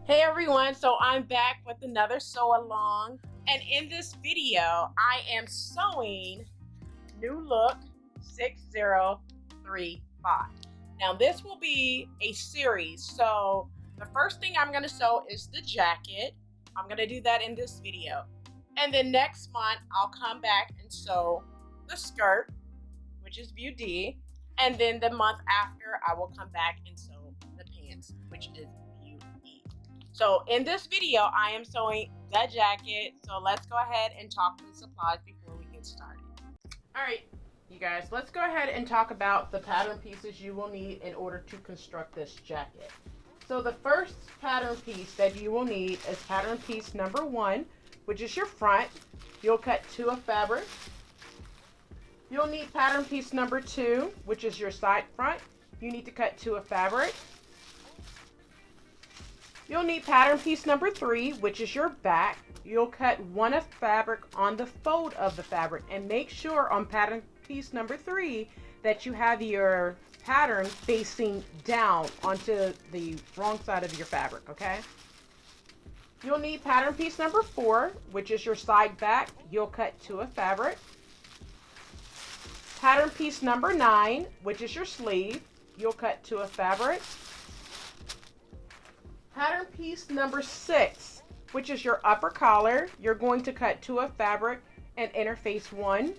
Hey everyone, so I'm back with another sew along, and in this video I am sewing New Look 6035. Now this will be a series, so the first thing I'm going to sew is the jacket. I'm going to do that in this video, and then next month I'll come back and sew the skirt, which is view D, and then the month after I will come back and sew the pants, which is view E. So in this video, I am sewing the jacket. So let's go ahead and talk through supplies before we get started. All right, you guys, let's go ahead and talk about the pattern pieces you will need in order to construct this jacket. So the first pattern piece that you will need is pattern piece number 1, which is your front. You'll cut 2 of fabric. You'll need pattern piece number 2, which is your side front. You need to cut 2 of fabric. You'll need pattern piece number 3, which is your back. You'll cut 1 of fabric on the fold of the fabric, and make sure on pattern piece number 3 that you have your pattern facing down onto the wrong side of your fabric, okay? You'll need pattern piece number 4, which is your side back. You'll cut 2 of fabric. Pattern piece number 9, which is your sleeve. You'll cut 2 of fabric. Pattern piece number 6, which is your upper collar. You're going to cut 2 of fabric and interface 1.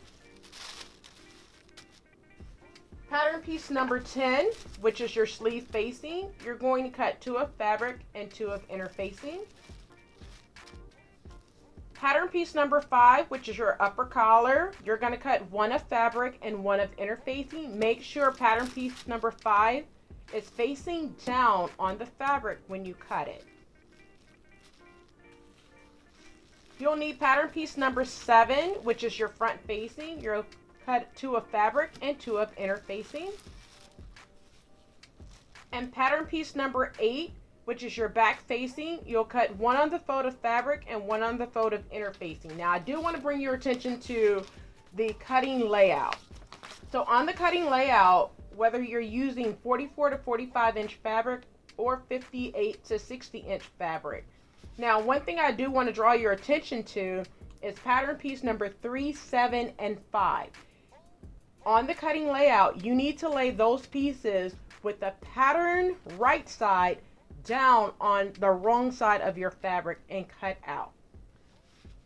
Pattern piece number 10, which is your sleeve facing. You're going to cut 2 of fabric and 2 of interfacing. Pattern piece number 5, which is your upper collar. You're going to cut 1 of fabric and 1 of interfacing. Make sure pattern piece number 5 is facing down on the fabric when you cut it. You'll need pattern piece number 7, which is your front facing. You'll cut 2 of fabric and 2 of interfacing. And pattern piece number 8, which is your back facing. You'll cut 1 on the fold of fabric and 1 on the fold of interfacing. Now I do want to bring your attention to the cutting layout. So on the cutting layout, whether you're using 44 to 45 inch fabric or 58 to 60 inch fabric. Now, one thing I do want to draw your attention to is pattern piece number 3, 7, and 5. On the cutting layout, you need to lay those pieces with the pattern right side down on the wrong side of your fabric and cut out.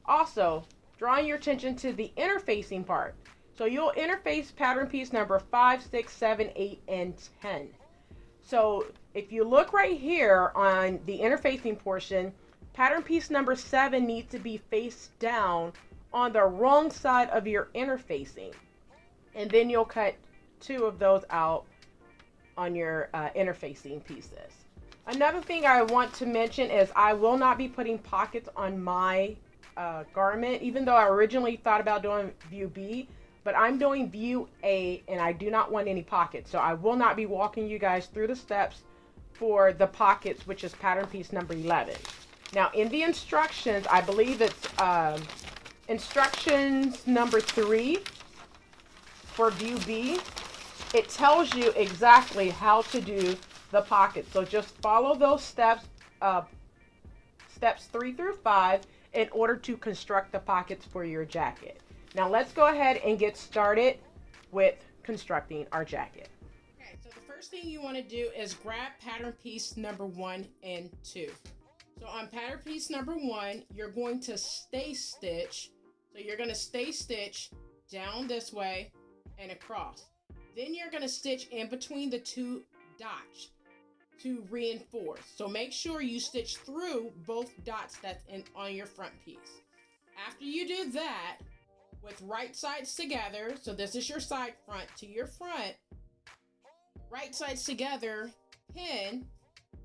Also, drawing your attention to the interfacing part. So you'll interface pattern piece number 5, 6, 7, 8, and 10. So if you look right here on the interfacing portion, pattern piece number 7 needs to be face down on the wrong side of your interfacing. And then you'll cut 2 of those out on your interfacing pieces. Another thing I want to mention is I will not be putting pockets on my garment, even though I originally thought about doing view B. But I'm doing view A and I do not want any pockets. So I will not be walking you guys through the steps for the pockets, which is pattern piece number 11. Now in the instructions, I believe it's instructions number 3 for view B. It tells you exactly how to do the pockets. So just follow those steps, steps 3 through 5 in order to construct the pockets for your jacket. Now let's go ahead and get started with constructing our jacket. Okay, so the first thing you want to do is grab pattern piece number 1 and 2. So on pattern piece number 1, you're going to stay stitch. So you're going to stay stitch down this way and across. Then you're going to stitch in between the 2 dots to reinforce. So make sure you stitch through both dots that's on your front piece. After you do that, with right sides together, so this is your side front to your front, right sides together, pin,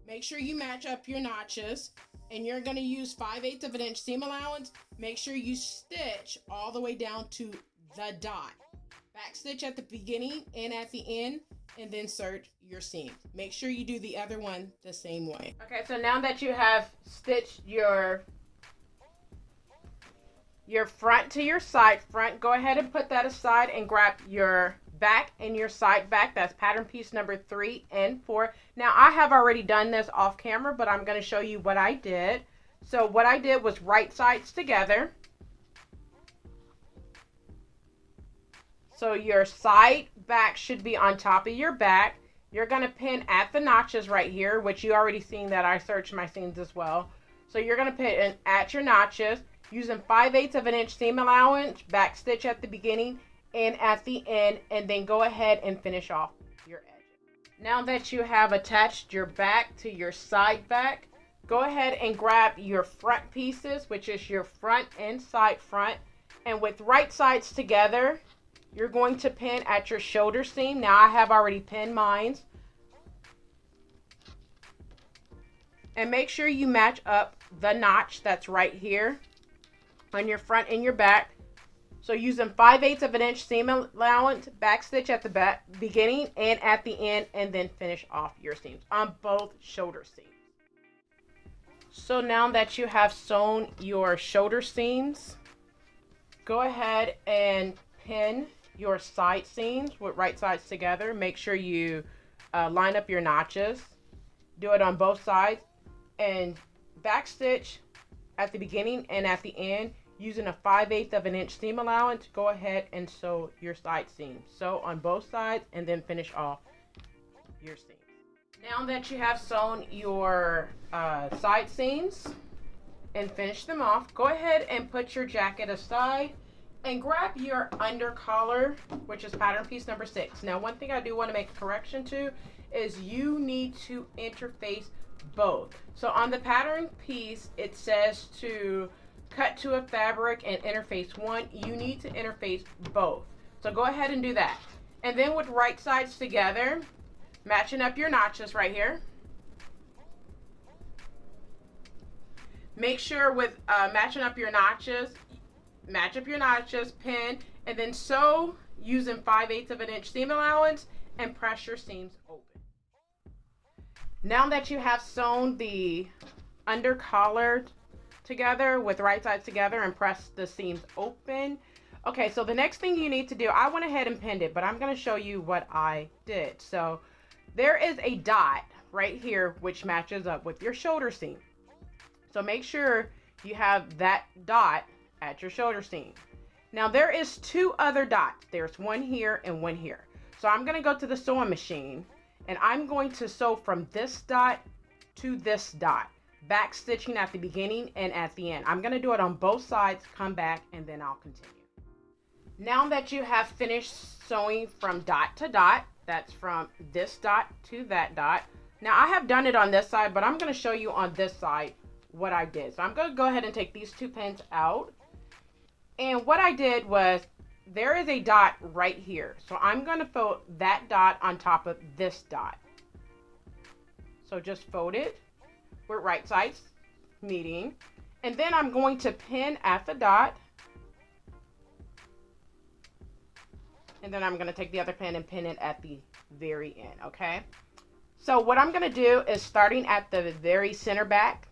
make sure you match up your notches, and you're going to use 5/8 of an inch seam allowance. Make sure you stitch all the way down to the dot. Backstitch at the beginning and at the end, and then insert your seam. Make sure you do the other one the same way. Okay, so now that you have stitched your front to your side front, go ahead and put that aside and grab your back and your side back. That's pattern piece number 3 and 4. Now I have already done this off camera, but I'm going to show you what I did. So what I did was right sides together. So your side back should be on top of your back. You're going to pin at the notches right here, which you already seen that I searched my seams as well. So you're going to pin at your notches using 5/8 of an inch seam allowance, back stitch at the beginning and at the end, and then go ahead and finish off your edges. Now that you have attached your back to your side back, go ahead and grab your front pieces, which is your front and side front, and with right sides together, you're going to pin at your shoulder seam. Now I have already pinned mine. And make sure you match up the notch that's right here on your front and your back. So using 5/8 of an inch seam allowance, back stitch at the beginning and at the end, and then finish off your seams on both shoulder seams. So now that you have sewn your shoulder seams, go ahead and pin your side seams with right sides together. Make sure you line up your notches. Do it on both sides and back stitch at the beginning and at the end using a 5/8 of an inch seam allowance. Go ahead and sew your side seam. Sew on both sides and then finish off your seams. Now that you have sewn your side seams and finished them off, go ahead and put your jacket aside and grab your under collar, which is pattern piece number 6. Now, one thing I do want to make a correction to is you need to interface both. So on the pattern piece, it says to cut to a fabric and interface one. You need to interface both. So go ahead and do that. And then with right sides together, matching up your notches right here. Make sure with matching up your notches, match up your notches, pin, and then sew using 5/8 of an inch seam allowance and press your seams open. Now that you have sewn the under collar together with right sides together and press the seams open. Okay, so the next thing you need to do, I went ahead and pinned it, but I'm going to show you what I did. So there is a dot right here which matches up with your shoulder seam. So make sure you have that dot at your shoulder seam. Now there is 2 other dots. There's one here and one here. So I'm going to go to the sewing machine and I'm going to sew from this dot to this dot, back stitching at the beginning and at the end. I'm going to do it on both sides, come back, and then I'll continue. Now that you have finished sewing from dot to dot, that's from this dot to that dot. Now I have done it on this side, but I'm going to show you on this side what I did. So I'm going to go ahead and take these 2 pins out. And what I did was, there is a dot right here. So I'm going to fold that dot on top of this dot. So just fold it with right sides meeting. And then I'm going to pin at the dot. And then I'm going to take the other pin and pin it at the very end, okay? So what I'm going to do is, starting at the very center back,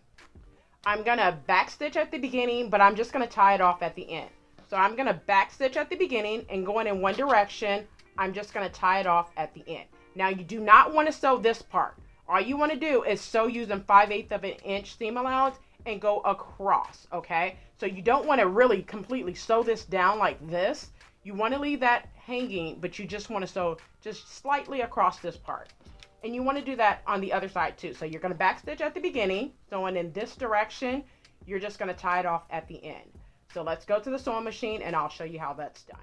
I'm going to back stitch at the beginning, but I'm just going to tie it off at the end. So I'm going to back stitch at the beginning and going in one direction. I'm just going to tie it off at the end. Now you do not want to sew this part. All you want to do is sew using 5/8 of an inch seam allowance and go across, okay? So you don't want to really completely sew this down like this. You want to leave that hanging, but you just want to sew just slightly across this part. And you want to do that on the other side too. So you're going to back stitch at the beginning, sewing in this direction. You're just going to tie it off at the end. So let's go to the sewing machine and I'll show you how that's done.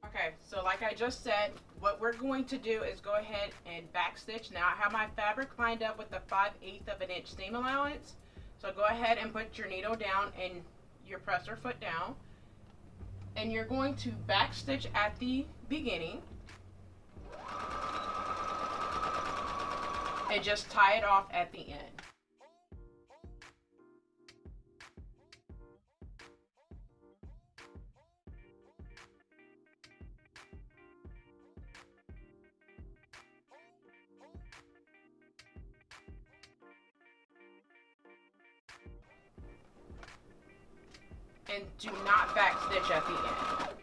Okay, so like I just said, what we're going to do is go ahead and back stitch. Now I have my fabric lined up with the 5/8 of an inch seam allowance. So go ahead and put your needle down and your presser foot down. And you're going to back stitch at the beginning. And just tie it off at the end. And do not back stitch at the end.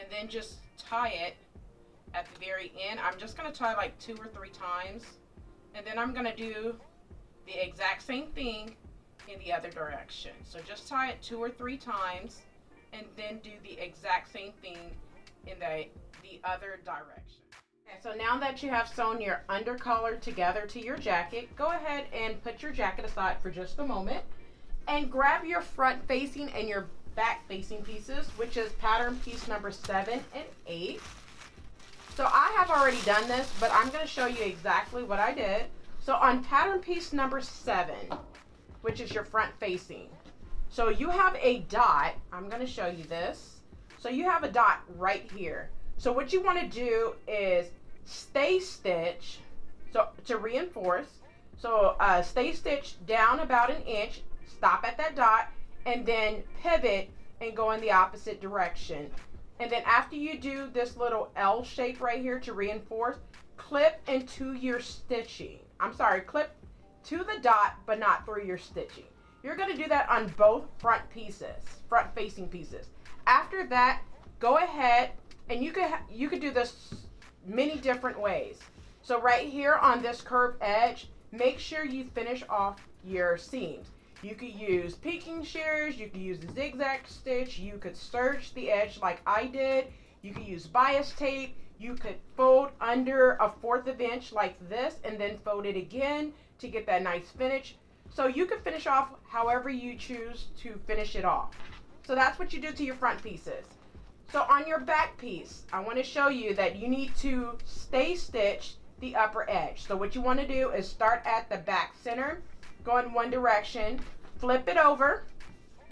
and then just tie it at the very end. I'm just going to tie like 2 or 3 times, and then I'm going to do the exact same thing in the other direction. So just tie it 2 or 3 times and then do the exact same thing in the other direction. Okay, so now that you have sewn your undercollar together to your jacket, go ahead and put your jacket aside for just a moment and grab your front facing and your back facing pieces, which is pattern piece number 7 and 8. So I have already done this, but I'm going to show you exactly what I did. So on pattern piece number 7, which is your front facing, so you have a dot. I'm going to show you this. So you have a dot right here. So what you want to do is stay stitch, so to reinforce. So stay stitch down about an inch, stop at that dot, and then pivot and go in the opposite direction. And then after you do this little L shape right here to reinforce, clip into your stitching. I'm sorry, clip to the dot, but not through your stitching. You're going to do that on both front pieces, front facing pieces. After that, go ahead and you could do this many different ways. So right here on this curved edge, make sure you finish off your seams. You could use peeking shears, you could use the zigzag stitch, you could serge the edge like I did, you could use bias tape, you could fold under a 1/4 of an inch like this and then fold it again to get that nice finish. So you could finish off however you choose to finish it off. So that's what you do to your front pieces. So on your back piece, I want to show you that you need to stay stitch the upper edge. So what you want to do is start at the back center, go in one direction, flip it over,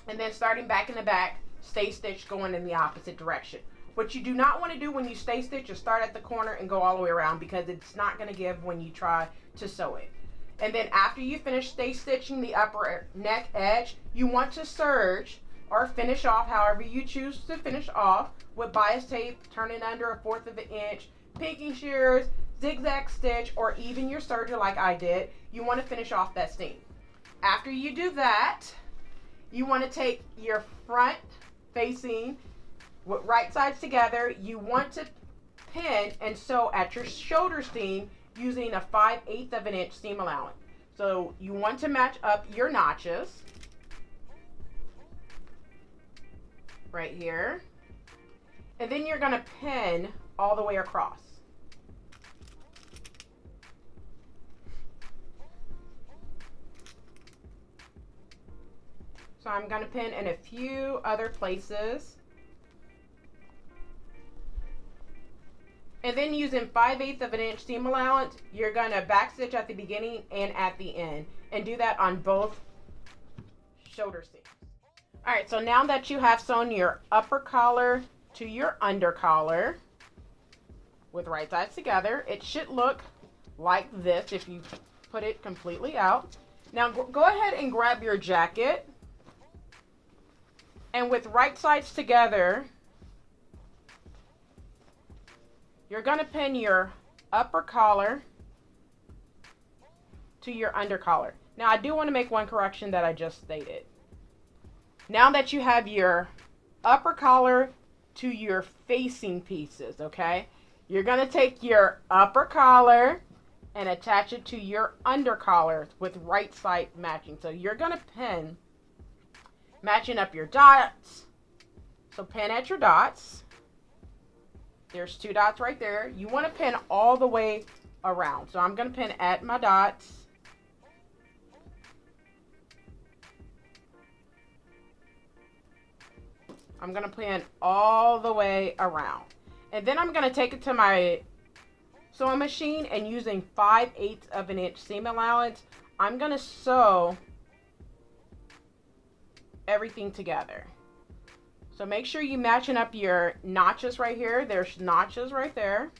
and then starting back in the back, stay stitch going in the opposite direction. What you do not want to do when you stay stitch is start at the corner and go all the way around, because it's not going to give when you try to sew it. And then after you finish stay stitching the upper neck edge, you want to serge or finish off however you choose to finish off with bias tape, turning under a 1/4 of an inch, peeking shears, zigzag stitch, or even your serger like I did. You want to finish off that seam. After you do that, you want to take your front facing with right sides together. You want to pin and sew at your shoulder seam using a 5/8 of an inch seam allowance. So you want to match up your notches right here, and then you're going to pin all the way across. So I'm going to pin in a few other places. And then using 5/8 of an inch seam allowance, you're going to backstitch at the beginning and at the end. And do that on both shoulder seams. Alright, so now that you have sewn your upper collar to your under collar with right sides together, it should look like this if you put it completely out. Now go ahead and grab your jacket. And with right sides together, you're going to pin your upper collar to your under collar. Now I do want to make one correction that I just stated. Now that you have your upper collar to your facing pieces, okay, you're going to take your upper collar and attach it to your under collar with right side matching. So you're going to pin matching up your dots. So pin at your dots. There's 2 dots right there. You want to pin all the way around. So I'm going to pin at my dots. I'm going to pin all the way around. And then I'm going to take it to my sewing machine, and using 5/8 of an inch seam allowance, I'm going to sew everything together. So make sure you matching up your notches right here. There's notches right there.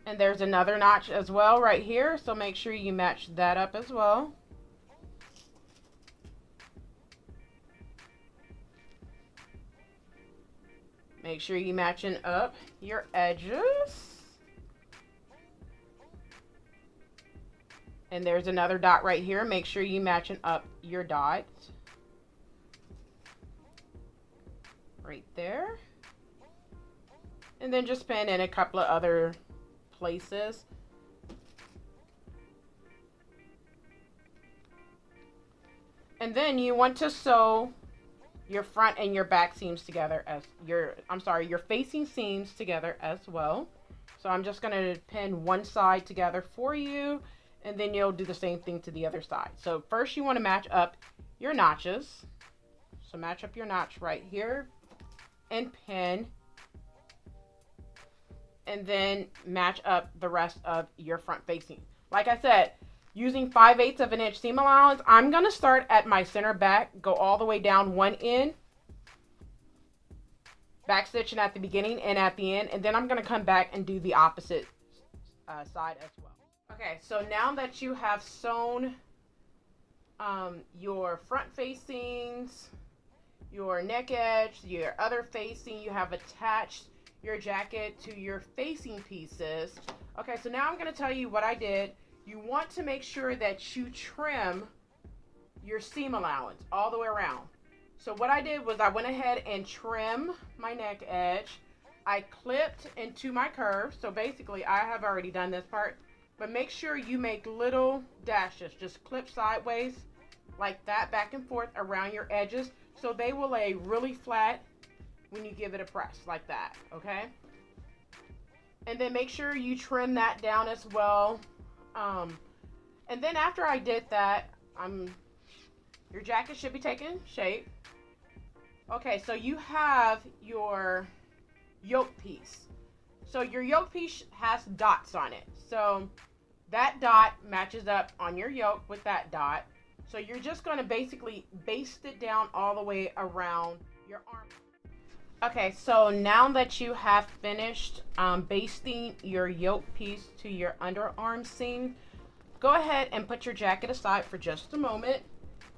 And there's another notch as well right here. So make sure you match that up as well. Make sure you matching up your edges. And there's another dot right here. Make sure you matching up your dots. right there. And then just pin in a couple of other places. And then you want to sew your front and your back seams together as your facing seams together as well. So I'm just going to pin one side together for you, and then you'll do the same thing to the other side. So first you want to match up your notches. So match up your notch right here and pin, and then match up the rest of your front facing. Like I said, using 5/8 of an inch seam allowance, I'm going to start at my center back, go all the way down one end, back stitching at the beginning and at the end, and then I'm going to come back and do the opposite side as well. Okay, so now that you have sewn your front facings, your neck edge, your other facing, you have attached your jacket to your facing pieces. Okay, so now I'm going to tell you what I did. You want to make sure that you trim your seam allowance all the way around. So what I did was I went ahead and trimmed my neck edge. I clipped into my curve. So basically I have already done this part, but make sure you make little dashes. Just clip sideways like that, back and forth around your edges, so they will lay really flat when you give it a press like that, okay? And then make sure you trim that down as well. And then after I did that, your jacket should be taking shape. Okay, so you have your yoke piece. So your yoke piece has dots on it. So that dot matches up on your yoke with that dot. So you're just going to basically baste it down all the way around your arm. Okay, so now that you have finished basting your yoke piece to your underarm seam, go ahead and put your jacket aside for just a moment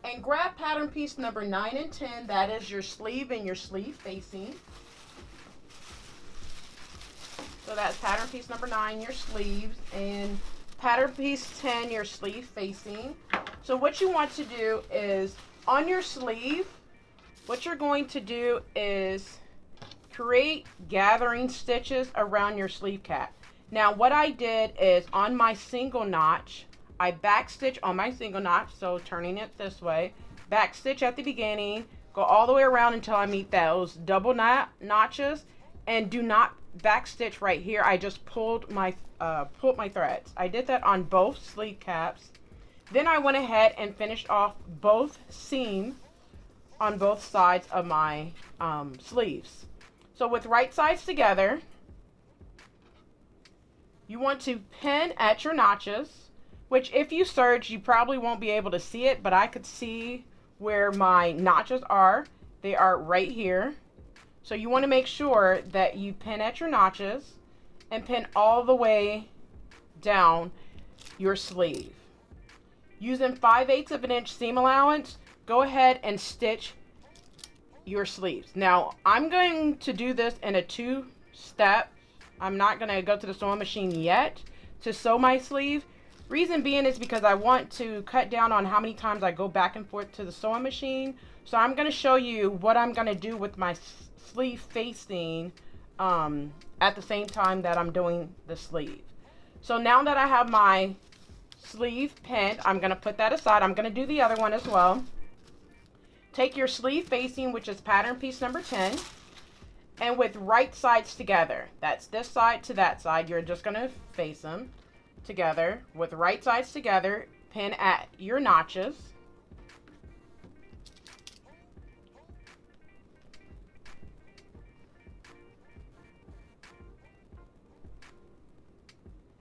and grab pattern piece number 9 and 10. That is your sleeve and your sleeve facing. So that's pattern piece number 9, your sleeves, and pattern piece 10, your sleeve facing. So what you want to do is on your sleeve, what you're going to do is create gathering stitches around your sleeve cap. Now what I did is on my single notch, I backstitch on my single notch, so turning it this way, backstitch at the beginning, go all the way around until I meet those double notches, and do not backstitch right here. I just pulled my threads. I did that on both sleeve caps. Then I went ahead and finished off both seams on both sides of my sleeves. So with right sides together, you want to pin at your notches, which if you search, you probably won't be able to see it, but I could see where my notches are. They are right here. So you want to make sure that you pin at your notches and pin all the way down your sleeve. Using 5/8 of an inch seam allowance, go ahead and stitch your sleeves. Now I'm going to do this in a 2-step. I'm not going to go to the sewing machine yet to sew my sleeve. Reason being is because I want to cut down on how many times I go back and forth to the sewing machine. So I'm going to show you what I'm going to do with my sleeve facing at the same time that I'm doing the sleeve. So now that I have my sleeve pinned, I'm going to put that aside. I'm going to do the other one as well. Take your sleeve facing, which is pattern piece number 10, and with right sides together, that's this side to that side, you're just going to face them together with right sides together, pin at your notches.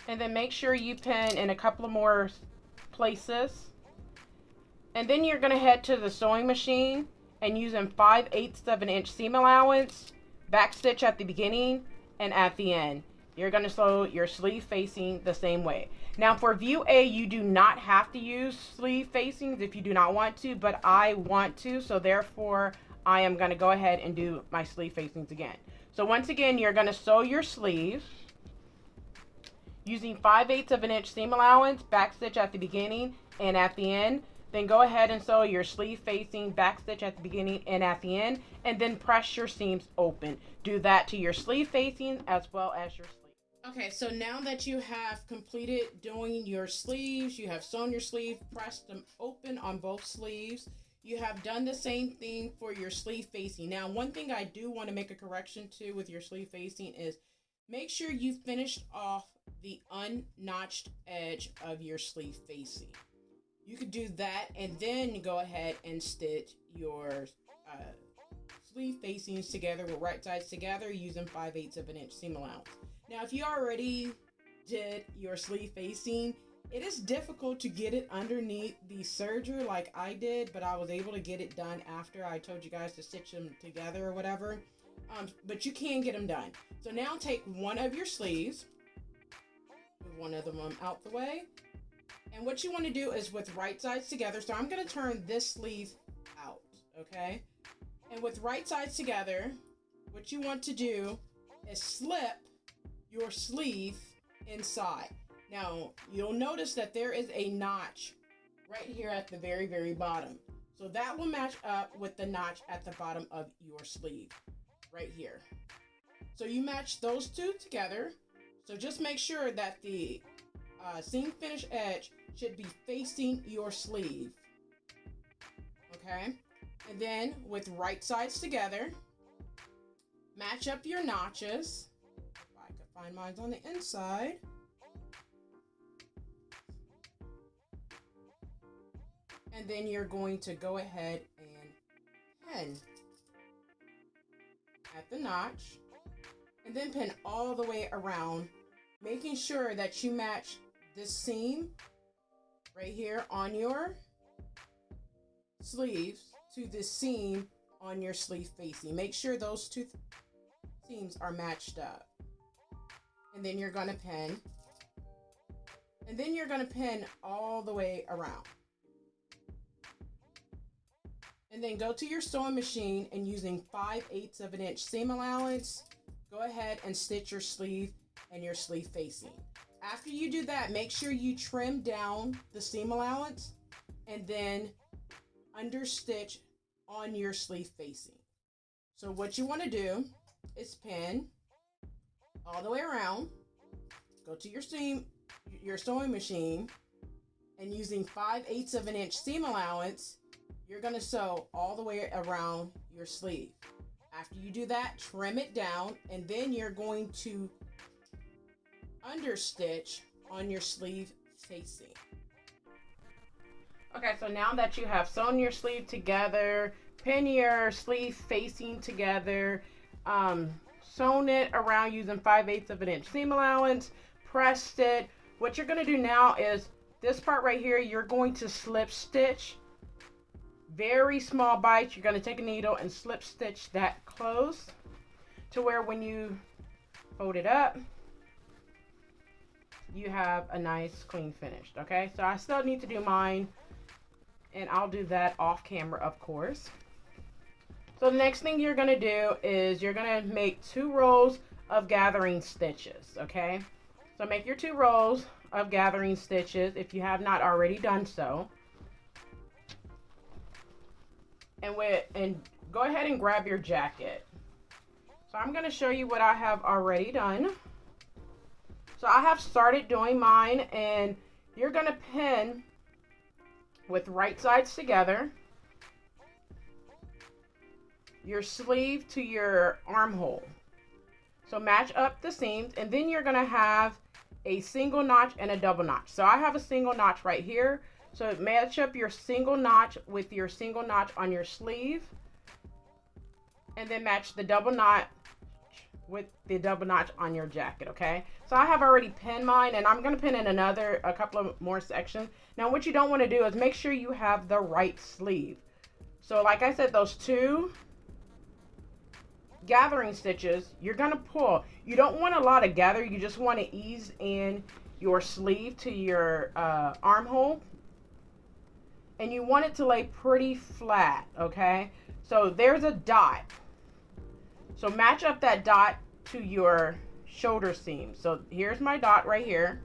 And then make sure you pin in a couple of more places. And then you're going to head to the sewing machine and using 5/8 of an inch seam allowance, backstitch at the beginning and at the end. You're going to sew your sleeve facing the same way. Now for view A, you do not have to use sleeve facings if you do not want to, but I want to, so therefore I am going to go ahead and do my sleeve facings again. So once again, you're going to sew your sleeve using 5/8 of an inch seam allowance, backstitch at the beginning and at the end. Then go ahead and sew your sleeve facing back stitch at the beginning and at the end, and then press your seams open. Do that to your sleeve facing as well as your sleeve. Okay, so now that you have completed doing your sleeves, you have sewn your sleeve, pressed them open on both sleeves. You have done the same thing for your sleeve facing. Now, one thing I do want to make a correction to with your sleeve facing is make sure you finished off the unnotched edge of your sleeve facing. You could do that and then go ahead and stitch your sleeve facings together with right sides together using 5/8 of an inch seam allowance. Now, if you already did your sleeve facing, it is difficult to get it underneath the serger like I did, but I was able to get it done after I told you guys to stitch them together or whatever. But you can get them done. So now take one of your sleeves, move one of them out the way. And what you want to do is with right sides together. So I'm going to turn this sleeve out, okay? And with right sides together, what you want to do is slip your sleeve inside. Now, you'll notice that there is a notch right here at the very, very bottom. So that will match up with the notch at the bottom of your sleeve, right here. So you match those two together. So just make sure that the seam finish edge should be facing your sleeve, okay? And then with right sides together, match up your notches. If I could find mine on the inside. And then you're going to go ahead and pin at the notch, and then pin all the way around, making sure that you match this seam right here on your sleeves to the seam on your sleeve facing. Make sure those two seams are matched up. And then you're going to pin. And then you're going to pin all the way around. And then go to your sewing machine and using 5/8 of an inch seam allowance, go ahead and stitch your sleeve and your sleeve facing. After you do that, make sure you trim down the seam allowance and then understitch on your sleeve facing. So what you want to do is pin all the way around, go to your sewing machine, and using 5/8 of an inch seam allowance, you're going to sew all the way around your sleeve. After you do that, trim it down, and then you're going to understitch on your sleeve facing. Okay, so now that you have sewn your sleeve together, pin your sleeve facing together, sewn it around using 5/8 of an inch seam allowance, pressed it, what you're going to do now is this part right here, you're going to slip stitch. Very small bites. You're going to take a needle and slip stitch that close to where when you fold it up, you have a nice clean finish. Okay, so I still need to do mine, and I'll do that off camera, of course. So the next thing you're going to do is you're going to make 2 rows of gathering stitches. Okay, so make your 2 rows of gathering stitches if you have not already done so. And go ahead and grab your jacket. So I'm going to show you what I have already done. So I have started doing mine, and you're going to pin with right sides together your sleeve to your armhole. So match up the seams, and then you're going to have a single notch and a double notch. So I have a single notch right here. So match up your single notch with your single notch on your sleeve, and then match the double notch with the double notch on your jacket. Okay, so I have already pinned mine, and I'm going to pin in a couple of more sections. Now what you don't want to do is make sure you have the right sleeve. So like I said, those 2 gathering stitches, you're going to pull. You don't want a lot of gather, you just want to ease in your sleeve to your armhole. And you want it to lay pretty flat, okay? So there's a dot. So match up that dot to your shoulder seam. So here's my dot right here.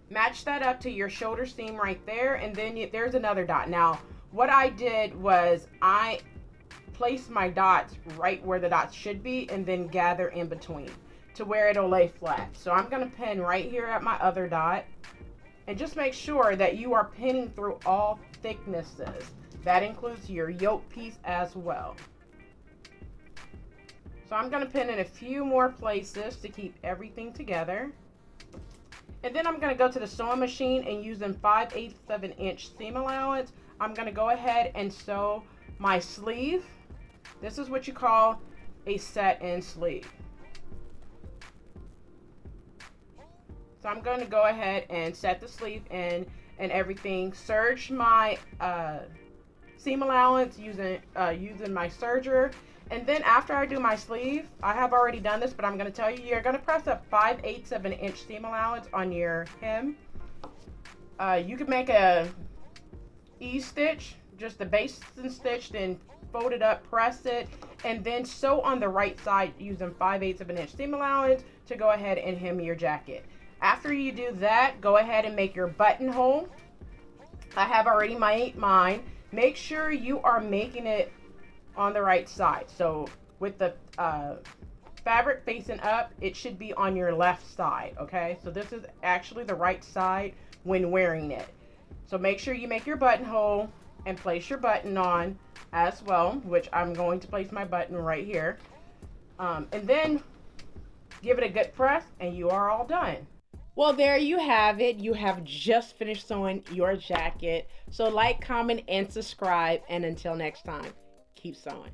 Match that up to your shoulder seam right there, and then there's another dot. Now, what I did was I placed my dots right where the dots should be and then gather in between to where it'll lay flat. So I'm going to pin right here at my other dot, and just make sure that you are pinning through all thicknesses. That includes your yoke piece as well. So I'm going to pin in a few more places to keep everything together. And then I'm going to go to the sewing machine, and using 5/8 of an inch seam allowance, I'm going to go ahead and sew my sleeve. This is what you call a set-in sleeve. So I'm going to go ahead and set the sleeve in and everything. Serge my seam allowance using my serger. And then after I do my sleeve, I have already done this, but I'm going to tell you, you're going to press up 5/8 of an inch seam allowance on your hem. You could make a E-stitch, just the base stitch, then fold it up, press it, and then sew on the right side using 5/8 of an inch seam allowance to go ahead and hem your jacket. After you do that, go ahead and make your buttonhole. I have already made mine. Make sure you are making it on the right side. So with the fabric facing up, it should be on your left side, okay? So this is actually the right side when wearing it. So make sure you make your buttonhole and place your button on as well, which I'm going to place my button right here. And then give it a good press and you are all done. Well, there you have it. You have just finished sewing your jacket. So like, comment, and subscribe. And until next time, keep sewing.